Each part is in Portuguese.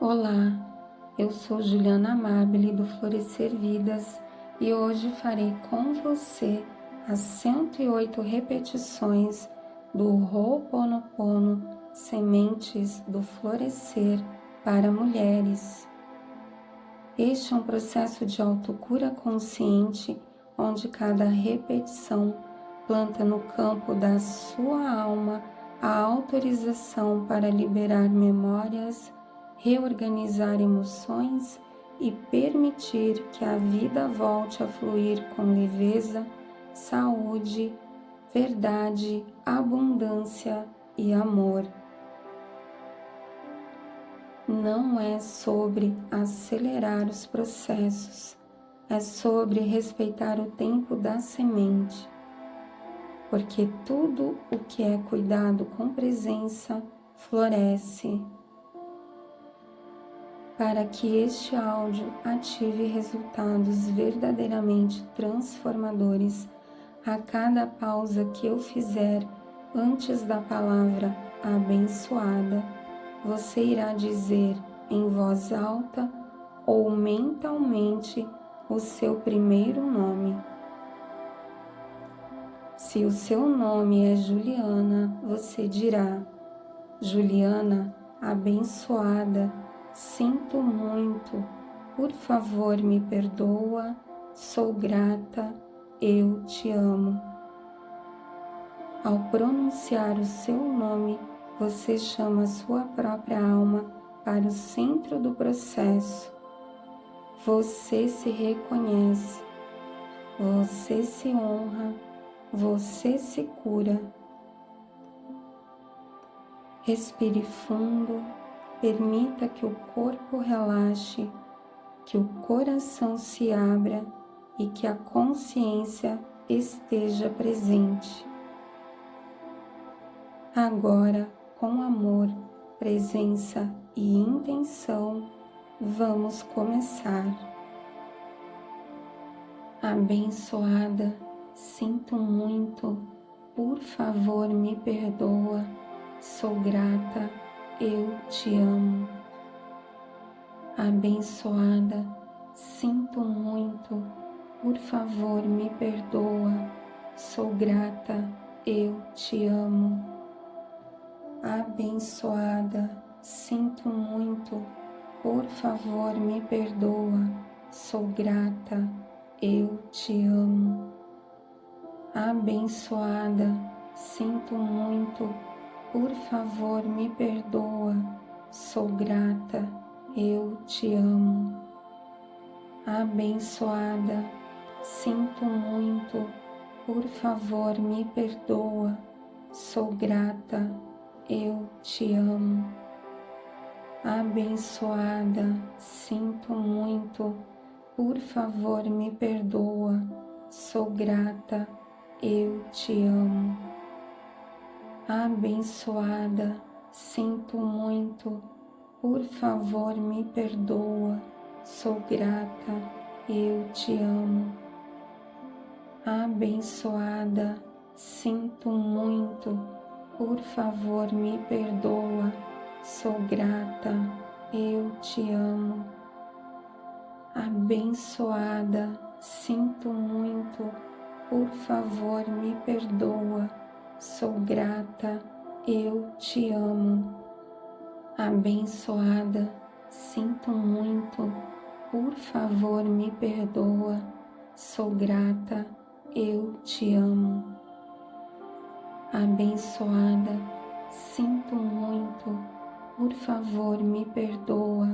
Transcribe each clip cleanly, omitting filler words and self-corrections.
Olá, eu sou Juliana Amabile do Florescer Vidas e hoje farei com você as 108 repetições do Ho'oponopono Sementes do Florescer para mulheres. Este é um processo de autocura consciente, onde cada repetição planta no campo da sua alma a autorização para liberar memórias, reorganizar emoções e permitir que a vida volte a fluir com leveza, saúde, verdade, abundância e amor. Não é sobre acelerar os processos, é sobre respeitar o tempo da semente, porque tudo o que é cuidado com presença floresce. Para que este áudio ative resultados verdadeiramente transformadores, a cada pausa que eu fizer antes da palavra abençoada, você irá dizer em voz alta ou mentalmente o seu primeiro nome. Se o seu nome é Juliana, você dirá: Juliana, abençoada, sinto muito, por favor me perdoa, sou grata, eu te amo. Ao pronunciar o seu nome, você chama a sua própria alma para o centro do processo. Você se reconhece, você se honra, você se cura. Respire fundo, permita que o corpo relaxe, que o coração se abra e que a consciência esteja presente. Agora, com amor, presença e intenção, vamos começar. Abençoada, sinto muito, por favor me perdoa, sou grata, eu te amo. Abençoada, sinto muito, por favor me perdoa, sou grata, eu te amo. Abençoada, sinto muito, por favor me perdoa, sou grata, eu te amo. Abençoada, sinto muito, por favor me perdoa, sou grata, eu te amo. Abençoada, sinto muito, por favor me perdoa, sou grata, eu te amo. Abençoada, sinto muito, por favor me perdoa, sou grata, eu te amo. Abençoada, sinto muito, por favor me perdoa, sou grata, eu te amo. Abençoada, sinto muito, por favor me perdoa, sou grata, eu te amo. Abençoada, sinto muito, por favor me perdoa, sou grata, eu te amo. Abençoada, sinto muito, por favor me perdoa, sou grata, eu te amo. Abençoada, sinto muito, por favor me perdoa,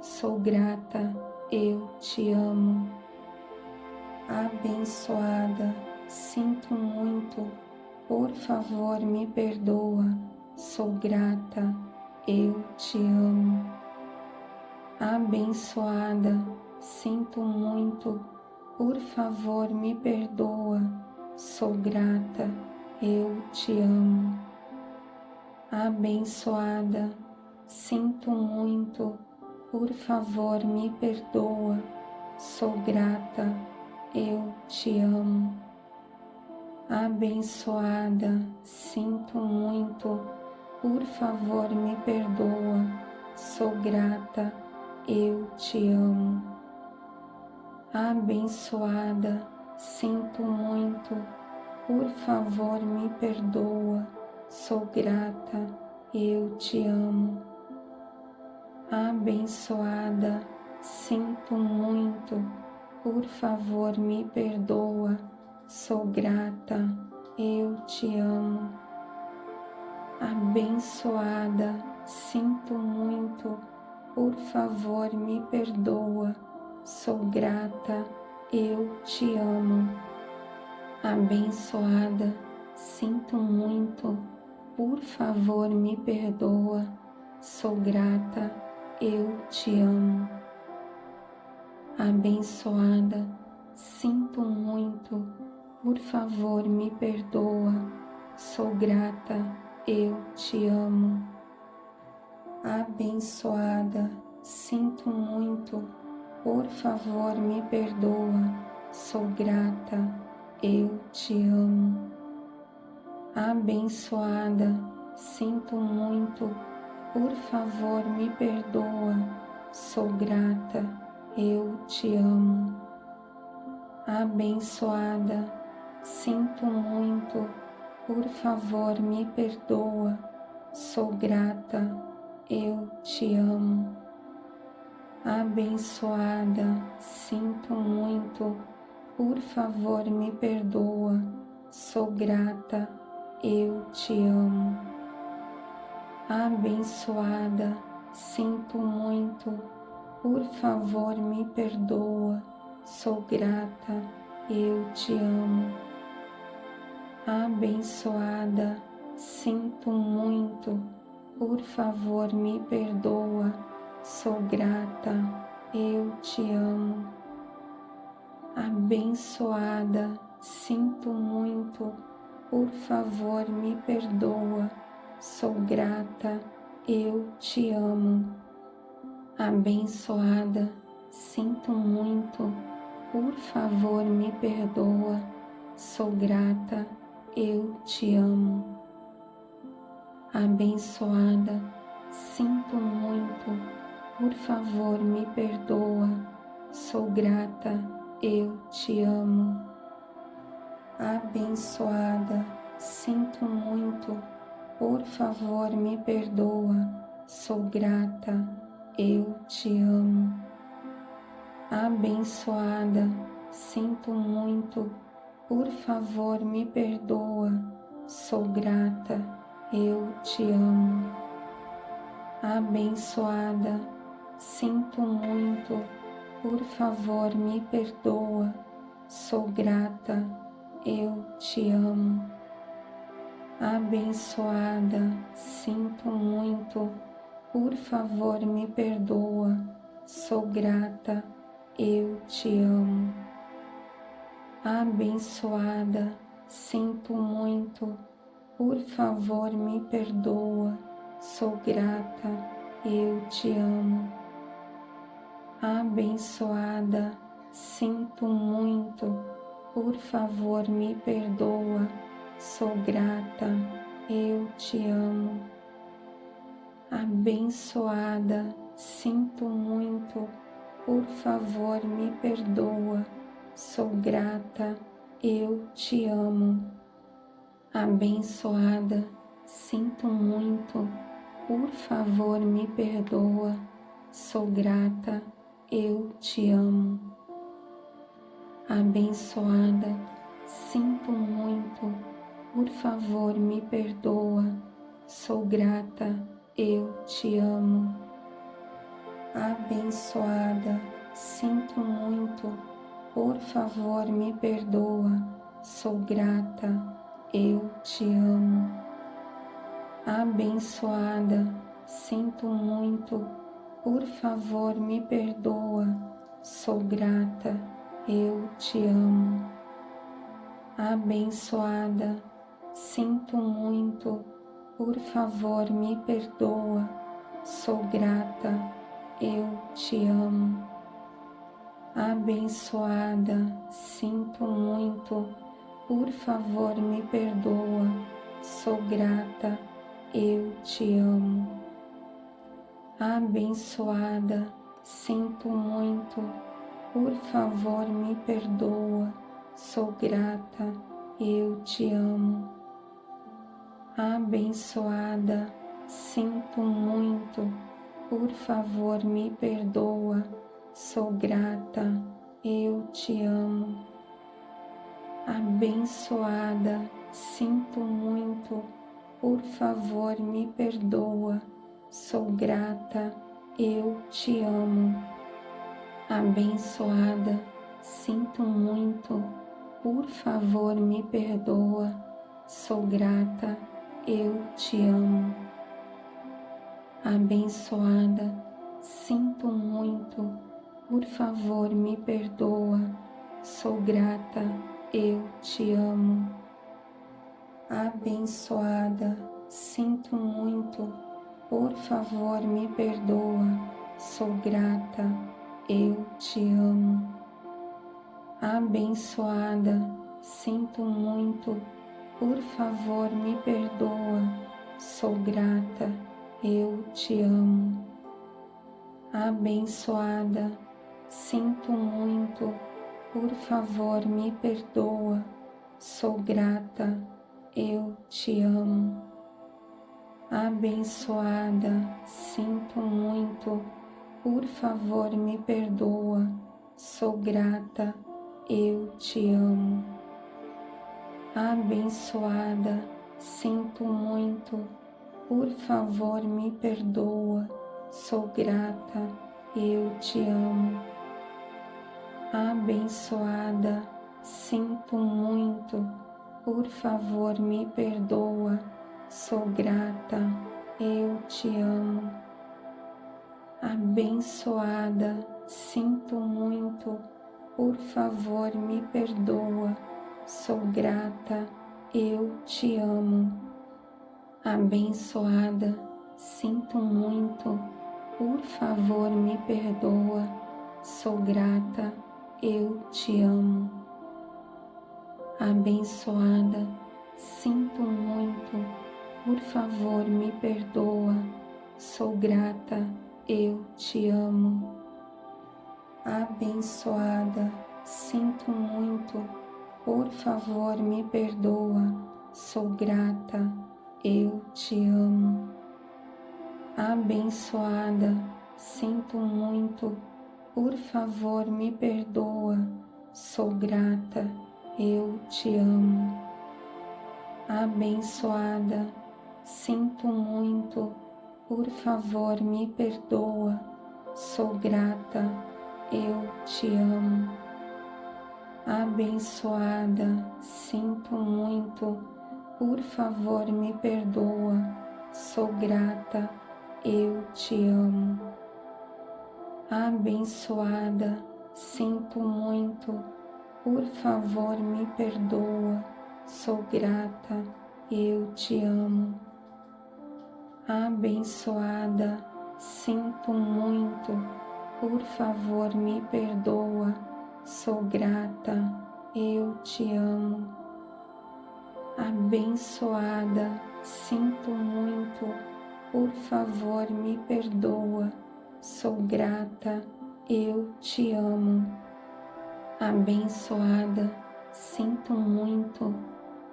sou grata, eu te amo. Abençoada, sinto muito, por favor me perdoa, sou grata, eu te amo. Abençoada, sinto muito, por favor me perdoa, sou grata, eu te amo. Abençoada, sinto muito, por favor me perdoa, sou grata, eu te amo. Abençoada, sinto muito, por favor me perdoa, sou grata, eu te amo. Abençoada, sinto muito, por favor me perdoa, sou grata, eu te amo. Abençoada, sinto muito, por favor me perdoa, sou grata, eu te amo. Abençoada, sinto muito, por favor me perdoa, sou grata, eu te amo. Abençoada, sinto muito, por favor me perdoa, sou grata, eu te amo. Abençoada, sinto muito, por favor me perdoa, sou grata, eu te amo. Abençoada, sinto muito, por favor me perdoa, sou grata, eu te amo. Abençoada, sinto muito, por favor me perdoa, sou grata, eu te amo. Abençoada, sinto muito, por favor me perdoa, sou grata, eu te amo. Abençoada, sinto muito, por favor me perdoa, sou grata, eu te amo. Abençoada, sinto muito, por favor me perdoa, sou grata, eu te amo. Abençoada, sinto muito, por favor me perdoa, sou grata, eu te amo. Abençoada, sinto muito, por favor me perdoa, sou grata, eu te amo. Abençoada, sinto muito, por favor me perdoa, sou grata, eu te amo. Abençoada, sinto muito, por favor me perdoa, sou grata, eu te amo. Abençoada, sinto muito, por favor me perdoa, sou grata, eu te amo. Abençoada, sinto muito, por favor me perdoa, sou grata, eu te amo. Abençoada, sinto muito, por favor me perdoa, sou grata, eu te amo. Abençoada, sinto muito, por favor me perdoa, sou grata, eu te amo. Abençoada, sinto muito, por favor me perdoa, sou grata, eu te amo. Abençoada, sinto muito, por favor me perdoa, sou grata, eu te amo. Abençoada, sinto muito, por favor me perdoa, sou grata, eu te amo. Abençoada, sinto muito, por favor me perdoa, sou grata, eu te amo. Abençoada, sinto muito, por favor me perdoa, sou grata, eu te amo. Abençoada, sinto muito, por favor me perdoa, sou grata, eu te amo. Abençoada, sinto muito, por favor me perdoa, sou grata, eu te amo. Abençoada, sinto muito, por favor me perdoa, sou grata, eu te amo. Abençoada, sinto muito, por favor me perdoa, sou grata, eu te amo. Abençoada, sinto muito, por favor me perdoa, sou grata, eu te amo. Abençoada, sinto muito, por favor me perdoa, sou grata, eu te amo. Abençoada, sinto muito, por favor me perdoa, sou grata, eu te amo. Abençoada, sinto muito, por favor me perdoa, sou grata, eu te amo. Abençoada, sinto muito, por favor me perdoa, sou grata, eu te amo. Abençoada, sinto muito, por favor me perdoa, sou grata, eu te amo. Abençoada, sinto muito, por favor me perdoa, sou grata, eu te amo. Abençoada, sinto muito, por favor me perdoa, sou grata, eu te amo. Abençoada, sinto muito, por favor me perdoa, sou grata, eu te amo. Abençoada, sinto muito, por favor me perdoa, sou grata, eu te amo. Abençoada, sinto muito, por favor me perdoa, sou grata, eu te amo. Abençoada, sinto muito, por favor me perdoa, sou grata, eu te amo. Abençoada, sinto muito, por favor me perdoa, sou grata, eu te amo. Abençoada, sinto muito, por favor me perdoa, sou grata, eu te amo. Abençoada, sinto muito, por favor me perdoa, sou grata, eu te amo. Abençoada, sinto muito, por favor me perdoa, sou grata, eu te amo. Abençoada, sinto muito, por favor me perdoa, sou grata, eu te amo. Abençoada, sinto muito, por favor me perdoa, sou grata, eu te amo. Abençoada, sinto muito, por favor me perdoa, sou grata, eu te amo. Abençoada, sinto muito, por favor me perdoa, sou grata, eu te amo. Abençoada, sinto muito, por favor me perdoa, sou grata, eu te amo. Abençoada, sinto muito,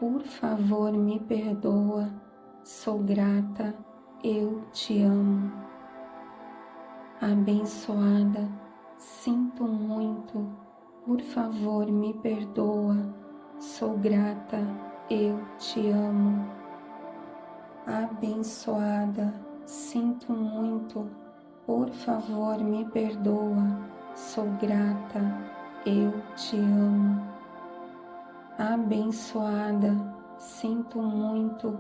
por favor me perdoa, sou grata, eu te amo. Abençoada, sinto muito, por favor me perdoa, sou grata, eu te amo. Abençoada, sinto muito, por favor me perdoa, sou grata, eu te amo. Abençoada, sinto muito,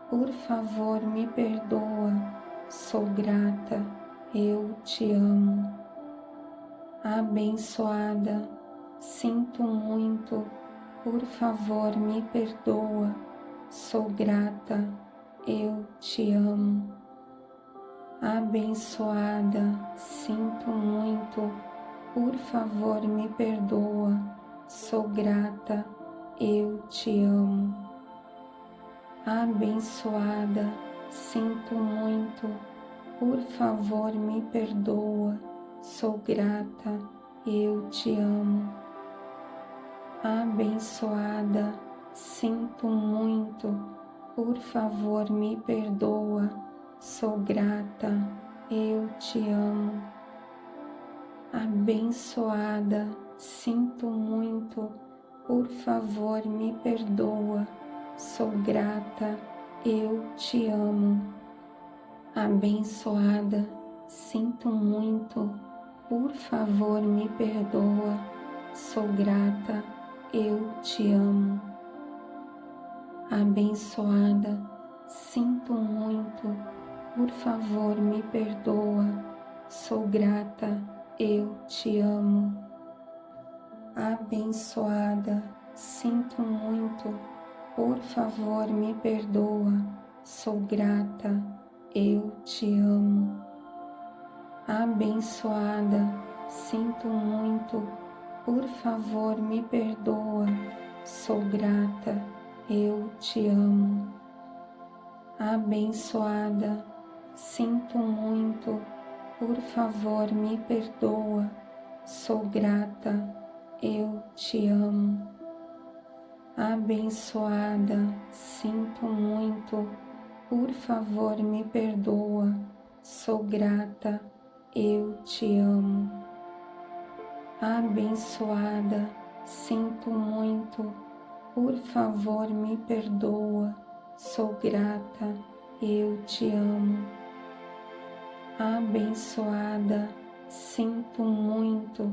por favor me perdoa, sou grata, eu te amo. Abençoada, sinto muito, por favor me perdoa, sou grata, eu te amo. Abençoada, sinto muito, por favor me perdoa, sou grata, eu te amo. Abençoada, sinto muito, por favor me perdoa, sou grata, eu te amo. Abençoada, sinto muito, por favor me perdoa, sou grata, eu te amo. Abençoada, sinto muito, por favor me perdoa, sou grata, eu te amo. Abençoada, sinto muito, por favor me perdoa, sou grata, eu te amo. Abençoada, sinto muito, por favor me perdoa, sou grata, eu te amo. Abençoada, sinto muito, por favor me perdoa, sou grata, eu te amo. Abençoada, sinto muito, por favor me perdoa, sou grata, eu te amo. Abençoada, sinto muito, por favor me perdoa, sou grata, eu te amo. Abençoada, sinto muito, por favor me perdoa, sou grata, eu te amo. Abençoada, sinto muito, por favor me perdoa, sou grata, eu te amo. Abençoada, sinto muito,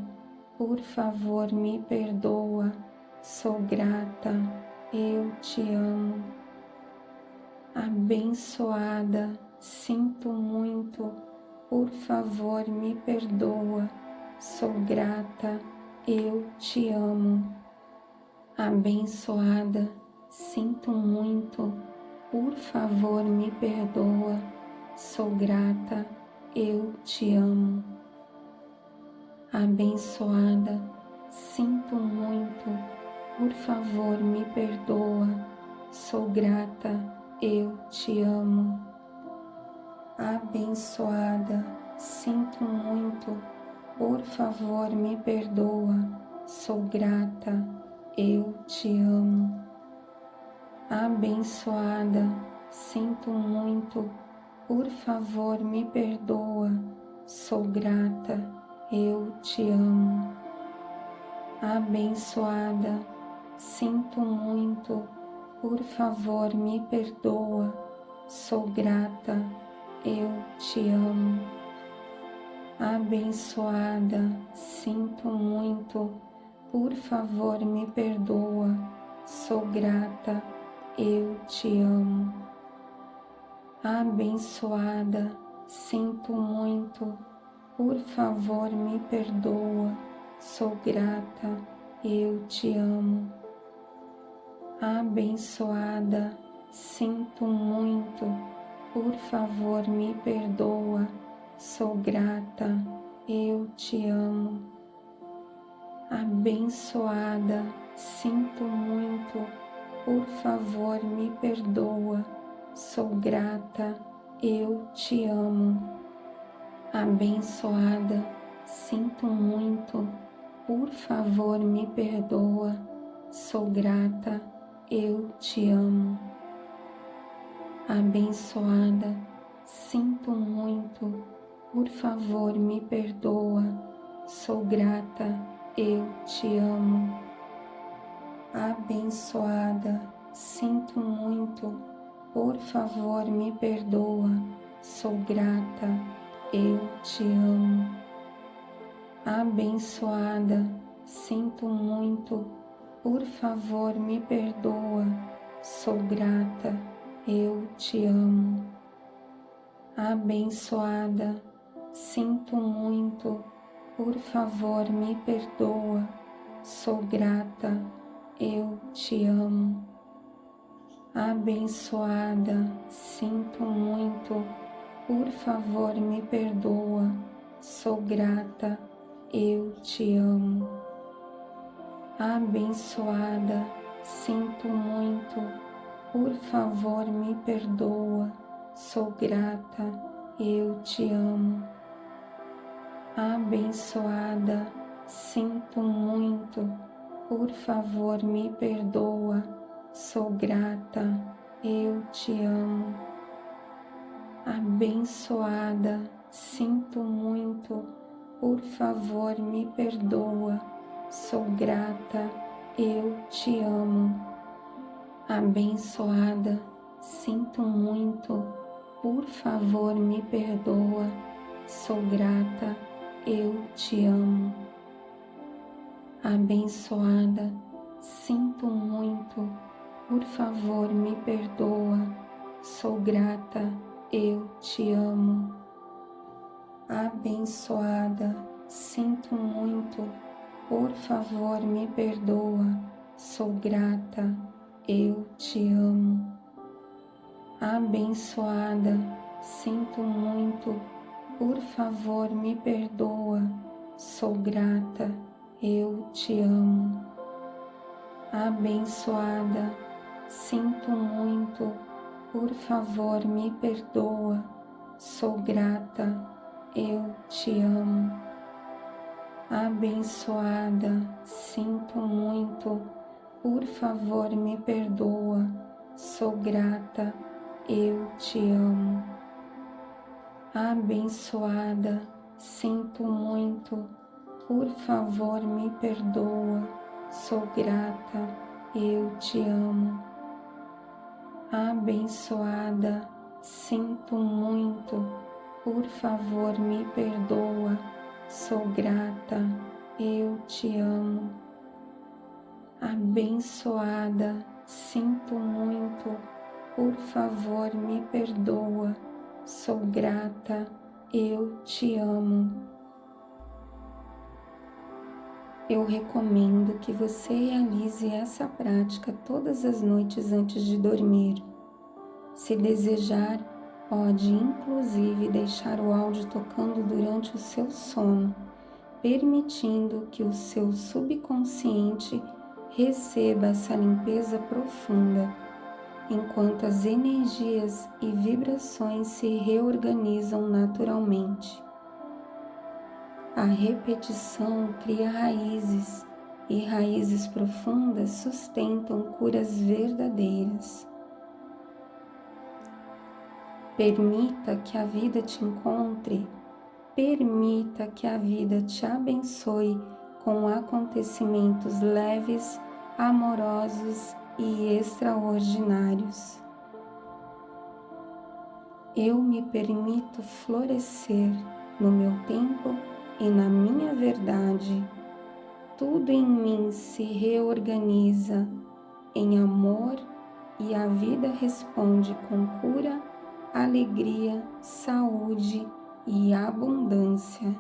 por favor me perdoa, sou grata, eu te amo. Abençoada, sinto muito, por favor me perdoa, sou grata, eu te amo. Abençoada, sinto muito, por favor me perdoa, sou grata, eu te amo. Abençoada, sinto muito, por favor me perdoa, sou grata, eu te amo. Abençoada, sinto muito, por favor me perdoa, sou grata, eu te amo. Abençoada, sinto muito, por favor me perdoa, sou grata, eu te amo. Abençoada, sinto muito, por favor me perdoa, sou grata, eu te amo. Abençoada, sinto muito, por favor me perdoa, sou grata, eu te amo. Abençoada, sinto muito, por favor me perdoa, sou grata, eu te amo. Abençoada, sinto muito, por favor me perdoa, sou grata, eu te amo. Abençoada, sinto muito, por favor me perdoa, sou grata, eu te amo. Abençoada, sinto muito, por favor me perdoa, sou grata, eu te amo. Abençoada, sinto muito, por favor me perdoa, sou grata, eu te amo. Abençoada, sinto muito, por favor me perdoa, sou grata, eu te amo. Abençoada, sinto muito, por favor me perdoa, sou grata, eu te amo. Abençoada, sinto muito, por favor me perdoa, sou grata, eu te amo. Abençoada, sinto muito, por favor me perdoa, sou grata, eu te amo. Abençoada, sinto muito, por favor me perdoa, sou grata, eu te amo. Abençoada, sinto muito, por favor me perdoa, sou grata, eu te amo. Abençoada, sinto muito, por favor me perdoa, sou grata, eu te amo. Abençoada, sinto muito, por favor me perdoa, sou grata, eu te amo. Abençoada, sinto muito, por favor me perdoa, sou grata, eu te amo. Abençoada, sinto muito, por favor me perdoa, sou grata, eu te amo. Abençoada, sinto muito, por favor me perdoa, sou grata, eu te amo. Abençoada, sinto muito, por favor me perdoa, sou grata, eu te amo. Abençoada, sinto muito, por favor me perdoa, sou grata, eu te amo. Abençoada, sinto muito, por favor me perdoa, sou grata, eu te amo. Abençoada, sinto muito, por favor me perdoa, sou grata, eu te amo. Abençoada, sinto muito, por favor me perdoa, sou grata, eu te amo. Eu recomendo que você realize essa prática todas as noites antes de dormir. Se desejar, pode inclusive deixar o áudio tocando durante o seu sono, permitindo que o seu subconsciente receba essa limpeza profunda, enquanto as energias e vibrações se reorganizam naturalmente. A repetição cria raízes, e raízes profundas sustentam curas verdadeiras. Permita que a vida te encontre, permita que a vida te abençoe com acontecimentos leves, amorosos e extraordinários. Eu me permito florescer no meu tempo e na minha verdade. Tudo em mim se reorganiza em amor e a vida responde com cura, alegria, saúde e abundância.